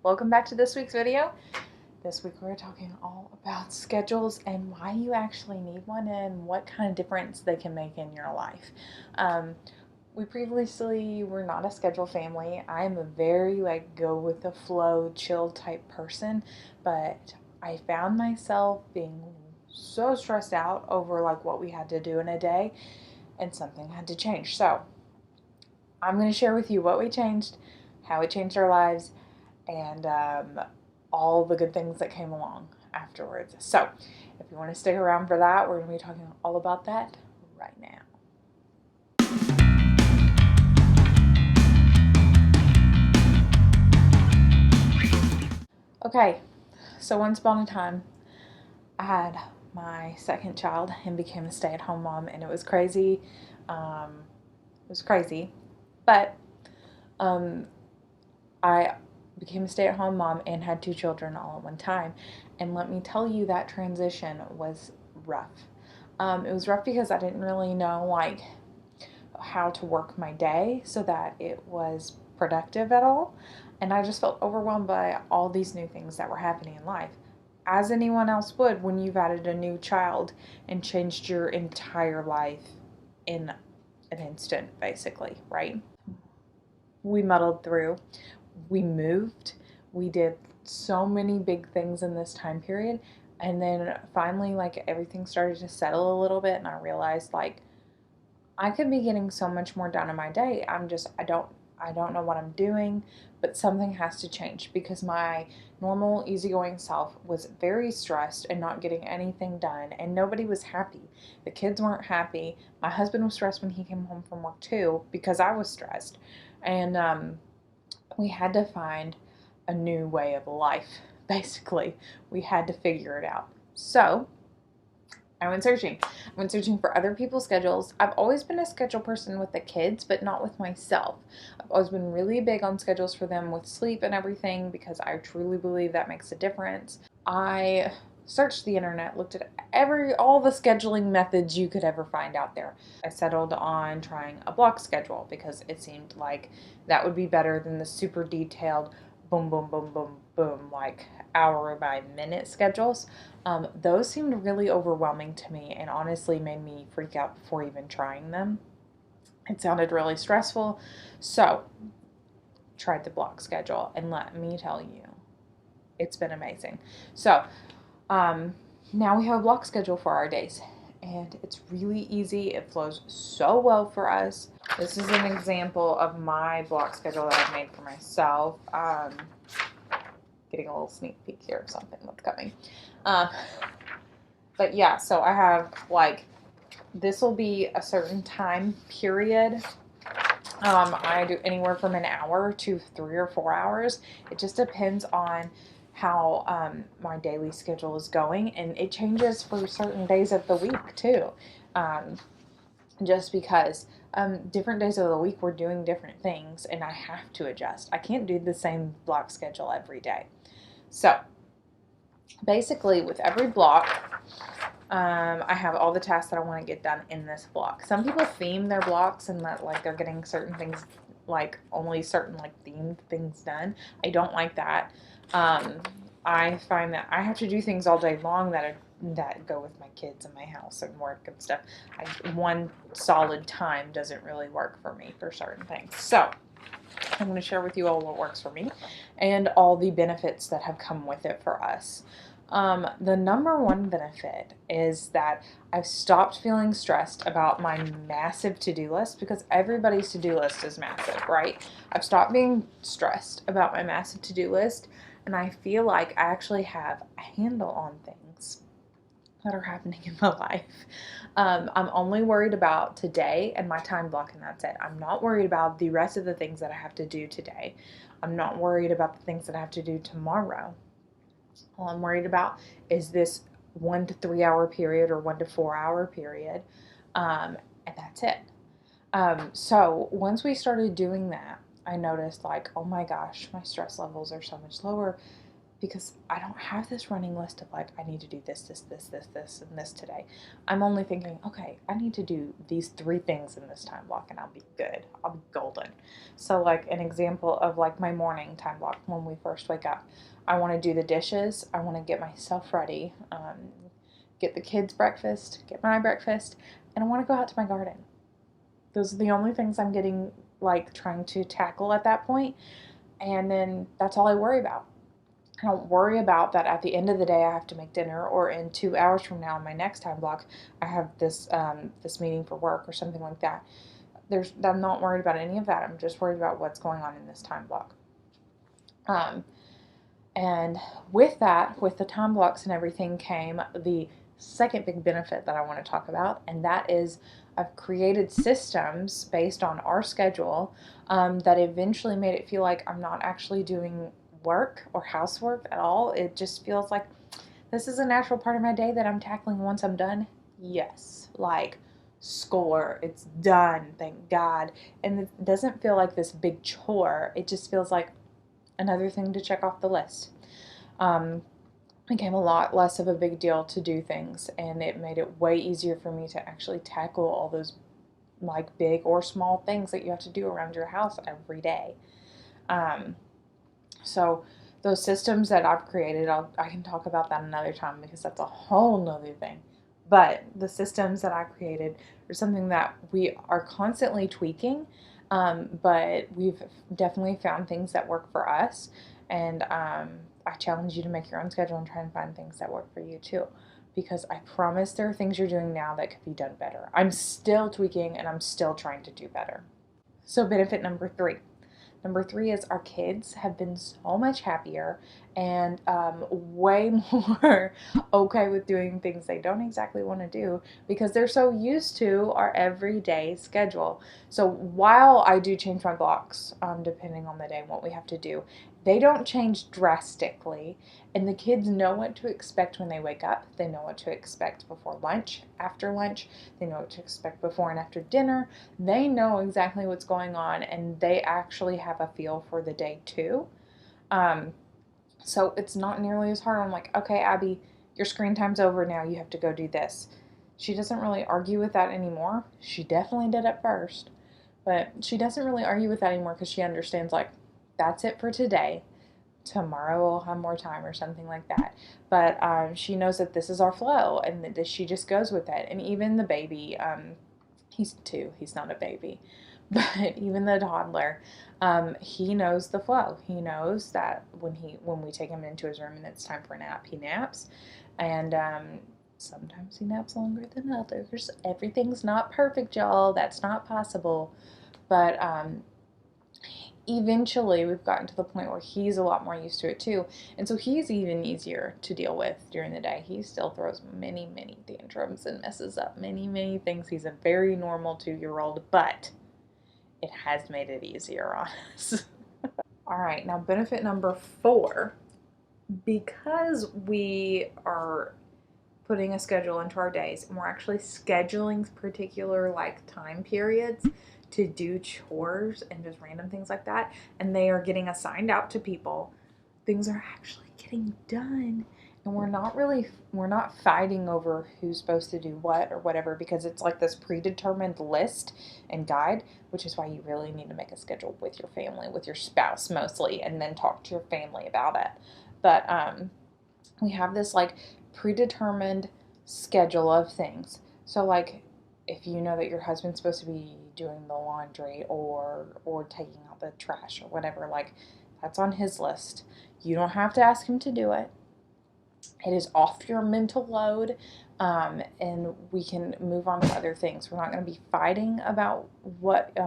welcome back to this week's video. This week we're talking all about schedules and why you actually need one and what kind of difference they can make in your life. We previously were not a schedule family. I'm a very go with the flow, chill type person, but I found myself being so stressed out over what we had to do in a day, and something had to change. So I'm going to share with you what we changed, how it changed our lives, and all the good things that came along afterwards. So if you want to stick around for that, we're going to be talking all about that right now. Okay, so once upon a time, I had my second child and became a stay-at-home mom, and it was crazy. But I became a stay-at-home mom and had two children all at one time. And let me tell you, that transition was rough. It was rough because I didn't really know how to work my day so that it was productive at all. And I just felt overwhelmed by all these new things that were happening in life, as anyone else would when you've added a new child and changed your entire life in an instant, basically, right? We muddled through. We moved. We did so many big things in this time period. And then finally, everything started to settle a little bit, and I realized I could be getting so much more done in my day. I don't know what I'm doing, but something has to change because my normal easygoing self was very stressed and not getting anything done, and nobody was happy. The kids weren't happy. My husband was stressed when he came home from work too because I was stressed. And we had to find a new way of life, basically. We had to figure it out. So I went searching. I went searching for other people's schedules. I've always been a schedule person with the kids, but not with myself. I've always been really big on schedules for them with sleep and everything because I truly believe that makes a difference. I searched the internet, looked at all the scheduling methods you could ever find out there. I settled on trying a block schedule because it seemed like that would be better than the super detailed boom, boom, boom, boom, boom, hour by minute schedules. Those seemed really overwhelming to me and honestly made me freak out before even trying them. It sounded really stressful. So, tried the block schedule, and let me tell you, it's been amazing. So, now we have a block schedule for our days, and it's really easy. It flows so well for us. This is an example of my block schedule that I've made for myself. Getting a little sneak peek here of something that's coming. But yeah, so I have this will be a certain time period. I do anywhere from an hour to 3 or 4 hours. It just depends on how my daily schedule is going, and it changes for certain days of the week too. Just because different days of the week we're doing different things, and I have to adjust. I can't do the same block schedule every day. So basically, with every block, I have all the tasks that I want to get done in this block. Some people theme their blocks and that they're getting certain things, only certain themed things done. I don't like that. I find that I have to do things all day long that go with my kids and my house and work and stuff. One solid time doesn't really work for me for certain things. So I'm going to share with you all what works for me and all the benefits that have come with it for us. The number one benefit is that I've stopped feeling stressed about my massive to-do list, because everybody's to-do list is massive, right? I've stopped being stressed about my massive to-do list, and I feel like I actually have a handle on things that are happening in my life. I'm only worried about today and my time block, and that's it. I'm not worried about the rest of the things that I have to do today. I'm not worried about the things that I have to do tomorrow. All I'm worried about is this 1 to 3 hour period or 1 to 4 hour period, and that's it. So once we started doing that, I noticed oh my gosh, my stress levels are so much lower. because I don't have this running list of like, I need to do this, and this today. I'm only thinking, okay, I need to do these 3 things in this time block and I'll be good. I'll be golden. So like an example of like my morning time block when we first wake up. I want to do the dishes. I want to get myself ready, get the kids breakfast, get my breakfast, and I want to go out to my garden. Those are the only things I'm getting like trying to tackle at that point. And then that's all I worry about. I don't worry about that at the end of the day I have to make dinner, or in 2 hours from now in my next time block I have this meeting for work or something like that. I'm not worried about any of that. I'm just worried about what's going on in this time block. And with that, with the time blocks and everything, came the second big benefit that I want to talk about, and that is I've created systems based on our schedule that eventually made it feel like I'm not actually doing work or housework at all. It just feels like this is a natural part of my day that I'm tackling once I'm done. Yes, like score, it's done, thank God. And it doesn't feel like this big chore. It just feels like another thing to check off the list. Um, became a lot less of a big deal to do things, and it made it way easier for me to actually tackle all those like big or small things that you have to do around your house every day. Um, so those systems that I've created, I can talk about that another time because that's a whole nother thing. But the systems that I created are something that we are constantly tweaking, but we've definitely found things that work for us. And I challenge you to make your own schedule and try and find things that work for you too. Because I promise there are things you're doing now that could be done better. I'm still tweaking and I'm still trying to do better. So, benefit number 3. Number 3 is our kids have been so much happier and way more okay with doing things they don't exactly want to do because they're so used to our everyday schedule. So while I do change my blocks, depending on the day and what we have to do, they don't change drastically. And the kids know what to expect when they wake up. They know what to expect before lunch, after lunch. They know what to expect before and after dinner. They know exactly what's going on, and they actually have a feel for the day too. Um, so it's not nearly as hard. I'm like, okay, Abby, your screen time's over now. You have to go do this. She doesn't really argue with that anymore. She definitely did at first, but she doesn't really argue with that anymore because she understands, like, that's it for today. Tomorrow we'll have more time or something like that. But she knows that this is our flow and that she just goes with it. And even the baby, he's 2, he's not a baby, but even the toddler, he knows the flow. He knows that when we take him into his room and it's time for a nap, he naps. And sometimes he naps longer than others. Everything's not perfect, y'all. That's not possible. But eventually we've gotten to the point where he's a lot more used to it too, and so he's even easier to deal with during the day. He still throws many tantrums and messes up many things. He's a very normal 2-year-old, but it has made it easier on us. All right, now benefit number 4, because we are putting a schedule into our days and we're actually scheduling particular like time periods to do chores and just random things like that, and they are getting assigned out to people, things are actually getting done, and we're not fighting over who's supposed to do what or whatever, because it's like this predetermined list and guide, which is why you really need to make a schedule with your family, with your spouse mostly, and then talk to your family about it. But we have this like predetermined schedule of things. So like if you know that your husband's supposed to be doing the laundry or taking out the trash or whatever, like that's on his list. You don't have to ask him to do it. It is off your mental load, and we can move on to other things. We're not going to be fighting about what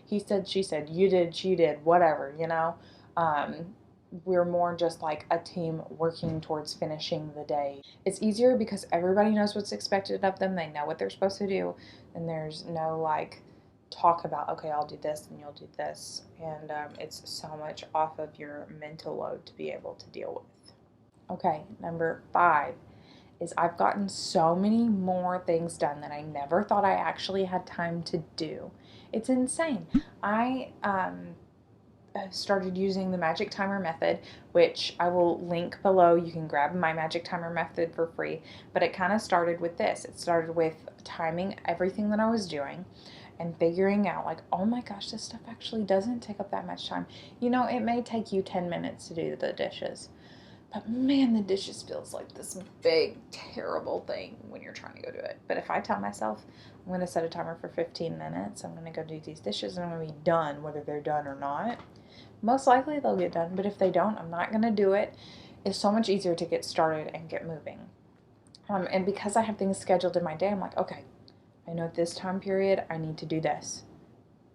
he said, she said, you did, she did, whatever, you know. We're more just like a team working towards finishing the day. It's easier because everybody knows what's expected of them. They know what they're supposed to do, and there's no like talk about, okay, I'll do this and you'll do this. And it's so much off of your mental load to be able to deal with. Okay, number 5 is I've gotten so many more things done that I never thought I actually had time to do. It's insane. I started using the magic timer method, which I will link below. You can grab my magic timer method for free. But it kind of started with this. It started with timing everything that I was doing and figuring out, like, oh my gosh, this stuff actually doesn't take up that much time. It may take you 10 minutes to do the dishes. But man, the dishes feels like this big, terrible thing when you're trying to go do it. But if I tell myself I'm going to set a timer for 15 minutes, I'm going to go do these dishes, and I'm going to be done, whether they're done or not, most likely they'll get done. But if they don't, I'm not going to do it. It's so much easier to get started and get moving. And because I have things scheduled in my day, I'm like, okay, I know at this time period I need to do this.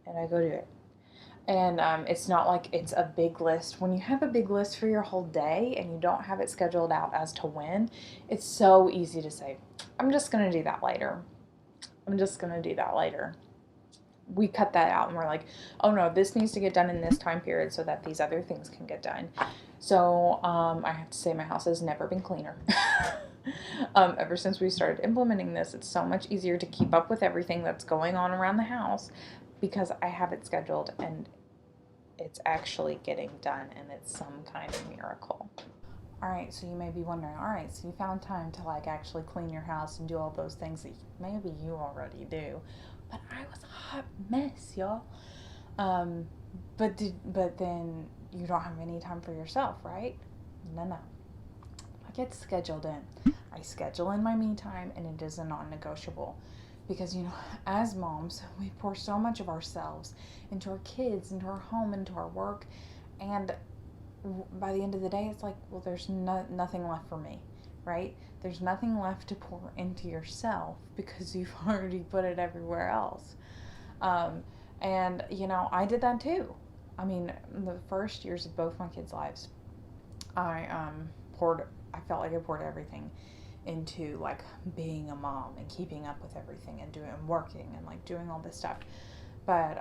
And I go do it. And it's not like it's a big list. When you have a big list for your whole day and you don't have it scheduled out as to when, it's so easy to say, I'm just going to do that later. I'm just going to do that later. We cut that out and we're like, oh no, this needs to get done in this time period so that these other things can get done. So I have to say my house has never been cleaner. Ever since we started implementing this, it's so much easier to keep up with everything that's going on around the house because I have it scheduled and it's actually getting done, and it's some kind of miracle. All right, so you may be wondering, all right, so you found time to actually clean your house and do all those things that maybe you already do, but I was a hot mess, y'all. But then you don't have any time for yourself, right? No. I get scheduled in. I schedule in my me time, and it is a non-negotiable. Because, as moms, we pour so much of ourselves into our kids, into our home, into our work. And by the end of the day, it's like, well, there's nothing left for me, right? There's nothing left to pour into yourself because you've already put it everywhere else. And, I did that too. I mean, the first years of both my kids' lives, I felt like I poured everything into being a mom and keeping up with everything and working and doing all this stuff. But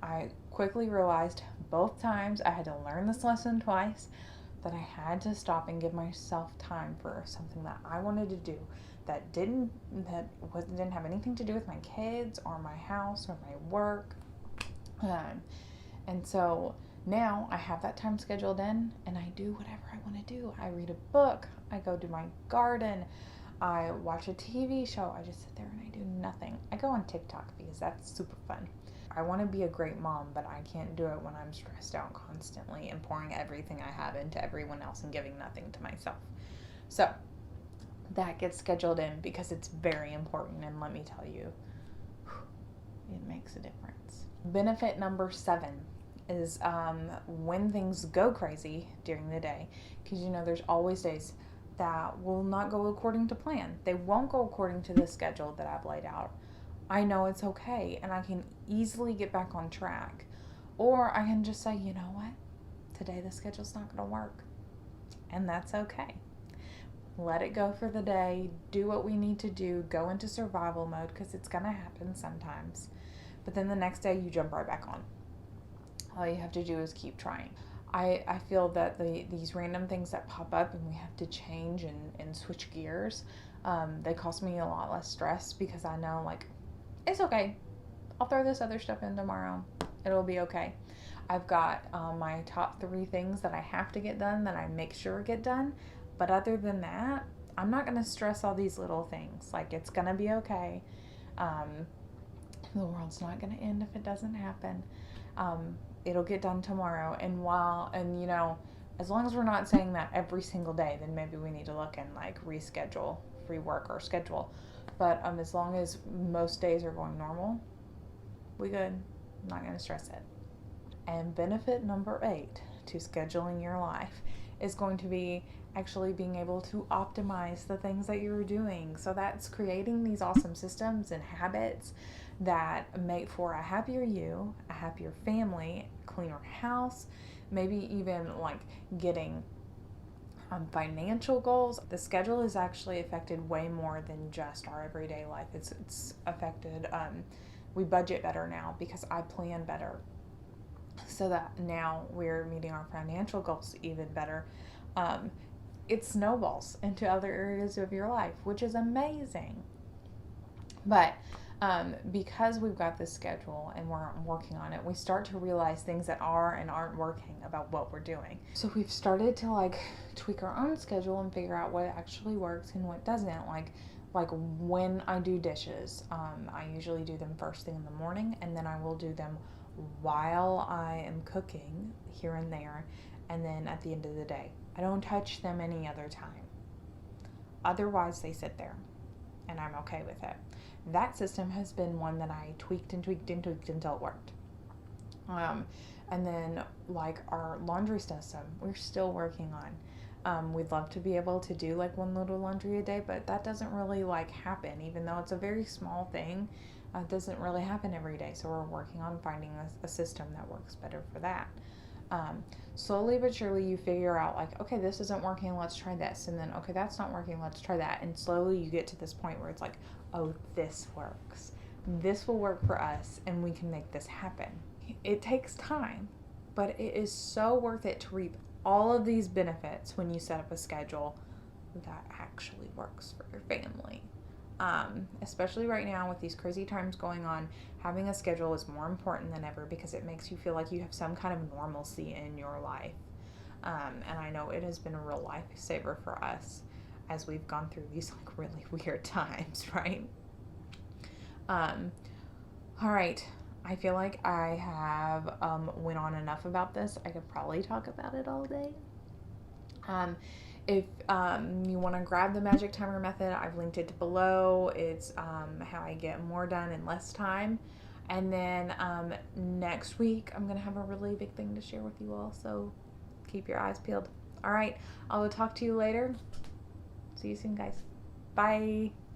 I quickly realized both times I had to learn this lesson twice, that I had to stop and give myself time for something that I wanted to do that didn't have anything to do with my kids or my house or my work. And so now I have that time scheduled in and I do whatever I want to do. I read a book, I go do my garden, I watch a TV show, I just sit there and I do nothing. I go on TikTok because that's super fun. I want to be a great mom, but I can't do it when I'm stressed out constantly and pouring everything I have into everyone else and giving nothing to myself. So that gets scheduled in because it's very important, and let me tell you, it makes a difference. Benefit number 7 is when things go crazy during the day, because there's always days that will not go according to plan. They won't go according to the schedule that I've laid out. I know it's okay, and I can easily get back on track. Or I can just say, you know what? Today the schedule's not going to work. And that's okay. Let it go for the day. Do what we need to do. Go into survival mode, because it's going to happen sometimes. But then the next day you jump right back on. All you have to do is keep trying. I feel that these random things that pop up and we have to change and switch gears, they cost me a lot less stress because I know, it's okay. I'll throw this other stuff in tomorrow. It'll be okay. I've got my top 3 things that I have to get done that I make sure get done. But other than that, I'm not going to stress all these little things. It's going to be okay. The world's not going to end if it doesn't happen. It'll get done tomorrow. And as long as we're not saying that every single day, then maybe we need to look and reschedule, rework our schedule. But as long as most days are going normal, we good. I'm not going to stress it. And benefit number 8 to scheduling your life is going to be actually being able to optimize the things that you're doing. So that's creating these awesome systems and habits that make for a happier you, a happier family, cleaner house, maybe even getting financial goals. The schedule is actually affected way more than just our everyday life. It's affected, we budget better now because I plan better, so that now we're meeting our financial goals even better. It snowballs into other areas of your life, which is amazing. But Because we've got this schedule and we're working on it, we start to realize things that are and aren't working about what we're doing. So we've started to like tweak our own schedule and figure out what actually works and what doesn't. Like when I do dishes, I usually do them first thing in the morning, and then I will do them while I am cooking here and there, and then at the end of the day. I don't touch them any other time. Otherwise, they sit there, and I'm okay with it. That system has been one that I tweaked and tweaked and tweaked until it worked. And then, like our laundry system, we're still working on. We'd love to be able to do like one load of laundry a day, but that doesn't really like happen, even though it's a very small thing. It doesn't really happen every day. So we're working on finding a system that works better for that. Slowly but surely you figure out like, okay, this isn't working, let's try this. And then, okay, that's not working, let's try that. And slowly you get to this point where it's like, oh, this works. This will work for us and we can make this happen. It takes time, but it is so worth it to reap all of these benefits when you set up a schedule that actually works for your family. Especially right now with these crazy times going on, having a schedule is more important than ever because it makes you feel like you have some kind of normalcy in your life. And I know it has been a real lifesaver for us as we've gone through these like really weird times, right? All right. I feel like I have went on enough about this. I could probably talk about it all day. If you want to grab the Magic Timer Method, I've linked it below. It's how I get more done in less time. And then next week, I'm going to have a really big thing to share with you all. So keep your eyes peeled. All right. I will talk to you later. See you soon, guys. Bye.